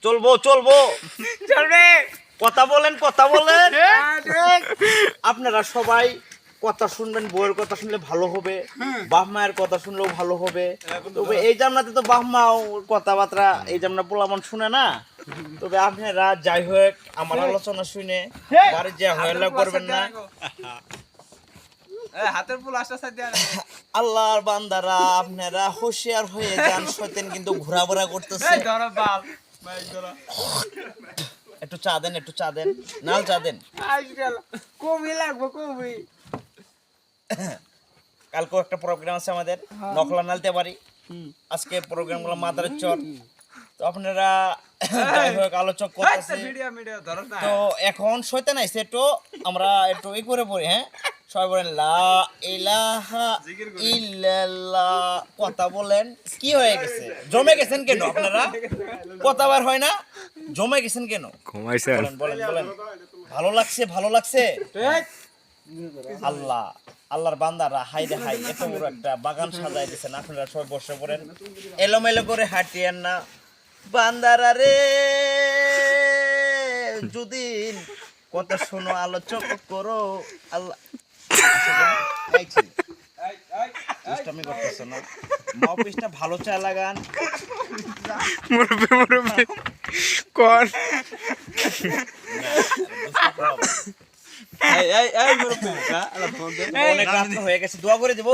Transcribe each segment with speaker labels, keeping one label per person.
Speaker 1: চলবো চলবো চলবে কথা বলেন আপনারা সবাই কথা শুনবেন, বউয়ের কথা শুনলে ভালো হবে, বাপ মায়ের কথা শুনলেও ভালো হবে। তবে এই জামনাতে তো বাপ মা কথাবার্তা এই জামনা পোলামন শুনে না। তবে আপনারা যাই হোক আমার আলোচনা শুনে বাড়ি যা হয়লা করবেন না। আল্লাহর বান্দারা আপনারা হুঁশিয়ার হয়ে যান, শয়তান কিন্তু ঘোরাফেরা করতেছে। একটু চা দেন, একটু চা দেন, নাল চা দেন।
Speaker 2: কবি লাগবো কবি।
Speaker 1: কালকে একটা প্রোগ্রাম আছে আমাদের নকলা নালতে পারি। আজকে প্রোগ্রামগুলো মাদারের চর। তো আপনারা যাই হোক আলোচনা করতেছি। তো এখন শয়তান আইছে, একটু আমরা একটু এই করে পড়ি। হ্যাঁ সবাই বলেন লা ইলাহা ইল্লাল্লাহ। কথা বলেন কি হয়ে গেছে? জমে গেছেন কেন আপনারা? কথা বার হয় না, জমে গেছেন কেন? বলেন বলেন বলেন। ভালো লাগছে, ভালো লাগছে। আল্লাহ আল্লাহর বান্দারা হাই রে হাই, এত বড় একটা বাগান সাজাই দিয়েছেন। আপনারা সবাই বসে পড়েন, এলোমেলো করে হাঁটিয়েন না। বান্দারা রে যদি কথা শোনো, আলোচনা করো। আল্লাহ আমি করতেছ না, অফিসটা ভালো চা লাগান।
Speaker 2: কোন
Speaker 1: অনেক রাত হয়ে গেছে, দোয়া করে দেবো।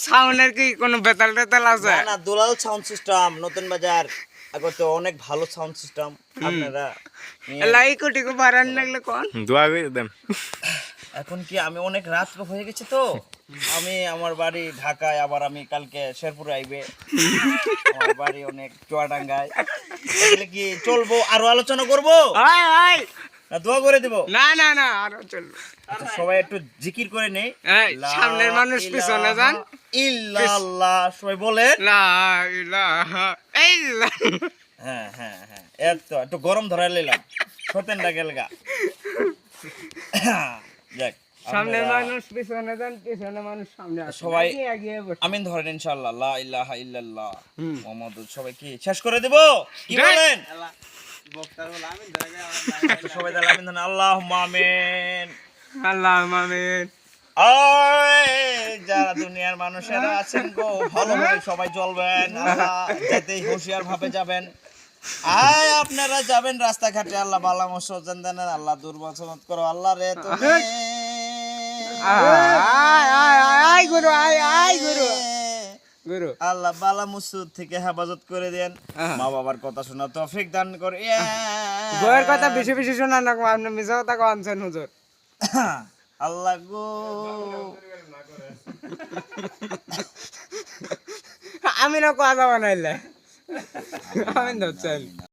Speaker 2: সাউন্ডের কি কোনো বেতাল টেতাল আছে?
Speaker 1: না দুলাল সাউন্ড সিস্টেম নতুন বাজার এখন তো অনেক ভালো সাউন্ড সিস্টেম। আপনারা
Speaker 2: লাই কোটি কো বারান লাগলে কোন
Speaker 3: দোয়া করে দেন।
Speaker 1: এখন কি আমি অনেক রাত হয়ে গেছে তো, আমি আমার বাড়ি ঢাকায়, আবার আমি কালকে শেরপুরে আইবে। আমার বাড়ি অনেক চুয়াডাঙ্গায়। তাহলে কি চলবো, আরো আলোচনা করবো
Speaker 2: আয় আয়
Speaker 1: না দোয়া করে দেবো?
Speaker 2: না না না আর চলবে।
Speaker 1: আচ্ছা, সবাই একটু জিকির করে নেই।
Speaker 2: এই সামনের মানুষ পিছনে যান।
Speaker 1: ইল্লাল্লাহ সবাই বলেন
Speaker 2: লা ইলাহা ইল্লাল্লাহ।
Speaker 1: হ্যাঁ হ্যাঁ হ্যাঁ, একটু গরম ধরাই নিলাম, সতেনটা গেলগা। যাক
Speaker 2: সামনের মানুষ পিছনে যান, পিছনে মানুষ সামনে আসে।
Speaker 1: সবাই
Speaker 2: এগিয়ে বসে।
Speaker 1: আমিন ধরেন ইনশাআল্লাহ। লা ইলাহা ইল্লাল্লাহ মুহাম্মাদুর। সবাই কি শেষ করে দেব? কি বলেন? আচ্ছা, সবাই তাহলে আমিন ধরেন। আল্লাহুম্মা আমিন।
Speaker 2: আল্লাহুম্মা আমিন।
Speaker 1: যারা দুনিয়ার মানুষেরা আছেন গো, ভালোভাবে সবাই চলবেন, আল্লাহ যাতে হুঁশিয়ার ভাবে যাবেন। আপনারা যাবেন রাস্তাঘাটে, আল্লাহ বালা মুসিবত দেন, আল্লাহ দুর্বলত করো আল্লাহ রে তুমি।
Speaker 2: আয় গুরু আয় গুরু গুরু
Speaker 1: আল্লাহ বালা মুসিবত থেকে হেফাজত করে দেন। মা বাবার কথা শোনা তৌফিক দান করে।
Speaker 2: গোয়ের কথা বেশি বেশি শোনা না, আপনি মিছা কথা কনছেন হুজুর।
Speaker 1: আল্লাহ গো
Speaker 2: আমি না কথা বানাইলে আমি ধরছেন।